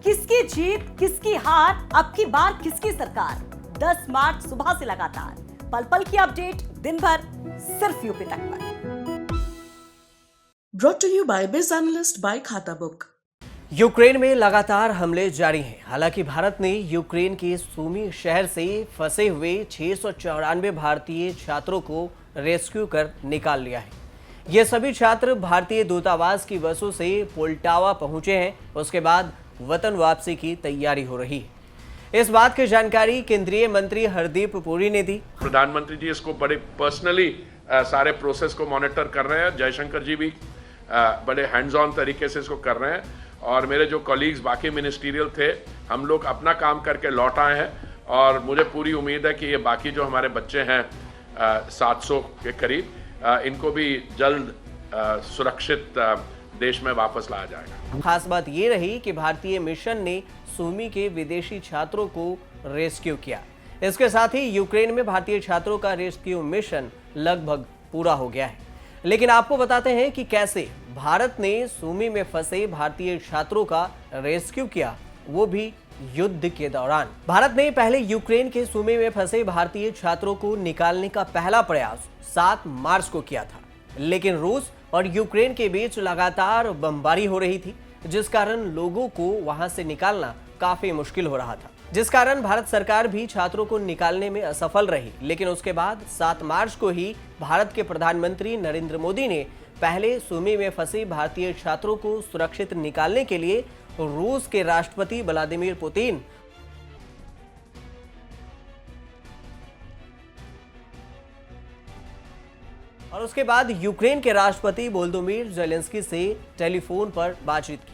किसकी जीत, किसकी हार, अब की बार किसकी सरकार? 10 मार्च सुबह से लगातार पल पल की अपडेट, दिन भर सिर्फ यूपी तक पर। Brought to you by Biz Analyst by खाता बुक। यूक्रेन में लगातार हमले जारी हैं। हालांकि भारत ने यूक्रेन के सूमी शहर से फंसे हुए 694 भारतीय छात्रों को रेस्क्यू कर निकाल लिया है। ये सभी छात्र भारतीय दूतावास की बसों से पोल्टावा पहुंचे हैं। उसके बाद वतन वापसी की तैयारी हो रही है। इस बात की जानकारी केंद्रीय मंत्री हरदीप पुरी ने दी। प्रधानमंत्री जी इसको बड़े पर्सनली सारे प्रोसेस को मॉनिटर कर रहे हैं। जयशंकर जी भी बड़े हैंड्स ऑन तरीके से इसको कर रहे हैं और मेरे जो कॉलीग्स बाकी मिनिस्ट्रियल थे, हम लोग अपना काम करके लौट आए हैं और मुझे पूरी उम्मीद है कि ये बाकी जो हमारे बच्चे हैं 700 के करीब, इनको भी जल्द सुरक्षित देश में वापस लाया जाएगा। खास बात ये रही कि भारतीय मिशन ने सूमी के विदेशी छात्रों को रेस्क्यू किया। इसके साथ ही यूक्रेन में भारतीय छात्रों का रेस्क्यू मिशन लगभग पूरा हो गया है। लेकिन आपको बताते हैं कि कैसे भारत ने सूमी में फंसे भारतीय छात्रों का रेस्क्यू किया, वो भी युद्ध के दौरान। भारत ने पहले यूक्रेन के सूमी में फंसे भारतीय छात्रों को निकालने का पहला प्रयास 7 मार्च को किया था, लेकिन रूस और यूक्रेन के बीच लगातार बमबारी हो रही थी, जिस कारण लोगों को वहां से निकालना काफी मुश्किल हो रहा था, जिस कारण भारत सरकार भी छात्रों को निकालने में असफल रही। लेकिन उसके बाद 7 मार्च को ही भारत के प्रधानमंत्री नरेंद्र मोदी ने पहले सूमी में फंसे भारतीय छात्रों को सुरक्षित निकालने के लिए रूस के राष्ट्रपति व्लादिमीर पुतिन और उसके बाद यूक्रेन के राष्ट्रपति वोलोदिमीर ज़ेलेंस्की से टेलीफोन पर बातचीत की।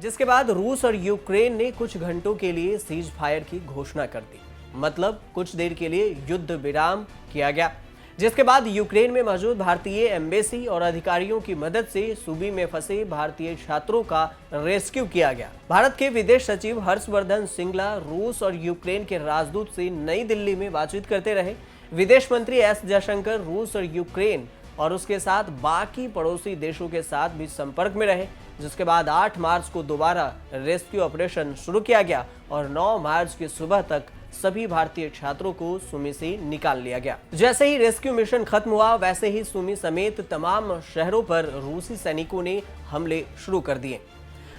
जिसके बाद रूस और यूक्रेन ने कुछ घंटों के लिए सीज फायर की घोषणा कर दी, मतलब कुछ देर के लिए युद्ध विराम किया गया। जिसके बाद यूक्रेन में मौजूद भारतीय एम्बेसी और अधिकारियों की मदद से सूमी में फंसे भारतीय छात्रों का रेस्क्यू किया गया। भारत के विदेश सचिव हर्षवर्धन श्रृंगला रूस और यूक्रेन के राजदूत से नई दिल्ली में बातचीत करते रहे। विदेश मंत्री एस जयशंकर रूस और यूक्रेन और उसके साथ बाकी पड़ोसी देशों के साथ भी संपर्क में रहे। जिसके बाद 8 मार्च को दोबारा रेस्क्यू ऑपरेशन शुरू किया गया और 9 मार्च की सुबह तक सभी भारतीय छात्रों को सूमी से निकाल लिया गया। जैसे ही रेस्क्यू मिशन खत्म हुआ, वैसे ही सूमी समेत तमाम शहरों पर रूसी सैनिकों ने हमले शुरू कर दिए।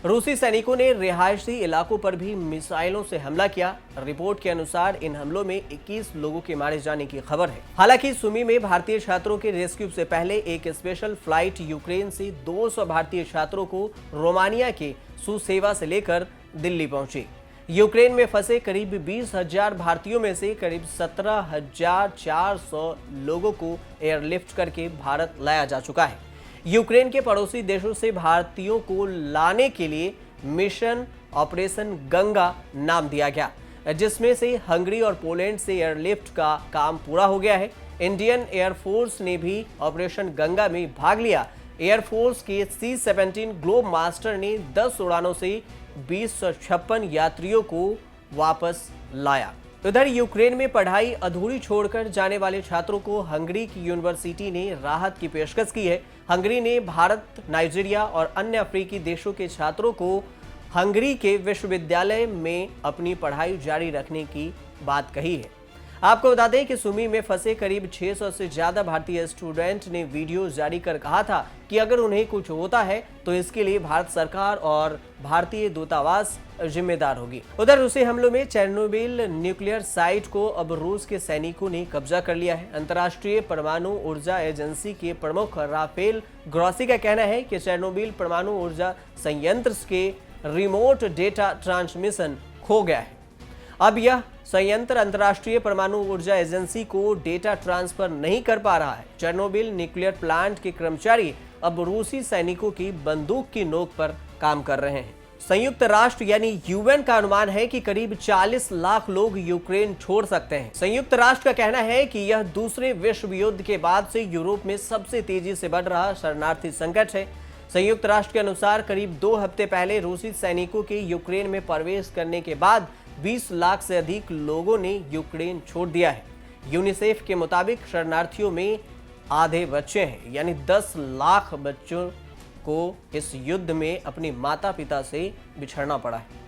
रूसी सैनिकों ने रिहायशी इलाकों पर भी मिसाइलों से हमला किया। रिपोर्ट के अनुसार इन हमलों में 21 लोगों के मारे जाने की खबर है। हालांकि सूमी में भारतीय छात्रों के रेस्क्यू से पहले एक स्पेशल फ्लाइट यूक्रेन से 200 भारतीय छात्रों को रोमानिया के सुसेवा से लेकर दिल्ली पहुंची। यूक्रेन में फंसे करीब 20,000 भारतीयों में से करीब 17,400 लोगों को एयरलिफ्ट करके भारत लाया जा चुका है। यूक्रेन के पड़ोसी देशों से भारतीयों को लाने के लिए मिशन ऑपरेशन गंगा नाम दिया गया, जिसमें से हंगरी और पोलैंड से एयरलिफ्ट का काम पूरा हो गया है। इंडियन एयरफोर्स ने भी ऑपरेशन गंगा में भाग लिया। एयरफोर्स के C-17 ग्लोब मास्टर ने 10 उड़ानों से 256 यात्रियों को वापस लाया। उधर यूक्रेन में पढ़ाई अधूरी छोड़कर जाने वाले छात्रों को हंगरी की यूनिवर्सिटी ने राहत की पेशकश की है। हंगरी ने भारत, नाइजीरिया और अन्य अफ्रीकी देशों के छात्रों को हंगरी के विश्वविद्यालय में अपनी पढ़ाई जारी रखने की बात कही है। आपको बता दें कि सूमी में फंसे करीब 600 से ज्यादा भारतीय स्टूडेंट ने वीडियो जारी कर कहा था कि अगर उन्हें कुछ होता है तो इसके लिए भारत सरकार और भारतीय दूतावास जिम्मेदार होगी। उधर रूसी हमलों में चेर्नोबिल न्यूक्लियर साइट को अब रूस के सैनिकों ने कब्जा कर लिया है। अंतर्राष्ट्रीय परमाणु ऊर्जा एजेंसी के प्रमुख राफेल ग्रॉसी का कहना है कि चेर्नोबिल परमाणु ऊर्जा संयंत्र के रिमोट डेटा ट्रांसमिशन खो गया है। अब यह संयंत्र अंतर्राष्ट्रीय परमाणु ऊर्जा एजेंसी को डेटा ट्रांसफर नहीं कर पा रहा है। चेर्नोबिल न्यूक्लियर प्लांट के कर्मचारी अब रूसी सैनिकों की बंदूक की नोक पर काम कर रहे हैं। संयुक्त राष्ट्र यानी यूएन का अनुमान है कि करीब 40 लाख लोग यूक्रेन छोड़ सकते हैं। संयुक्त राष्ट्र का कहना है कि यह दूसरे विश्व युद्ध के बाद से यूरोप में सबसे तेजी से बढ़ रहा शरणार्थी संकट है। संयुक्त राष्ट्र के अनुसार करीब 2 हफ्ते पहले रूसी सैनिकों के यूक्रेन में प्रवेश करने के बाद 20 लाख से अधिक लोगों ने यूक्रेन छोड़ दिया है। यूनिसेफ के मुताबिक शरणार्थियों में आधे बच्चे हैं, यानी 10 लाख बच्चों को इस युद्ध में अपने माता पिता से बिछड़ना पड़ा है।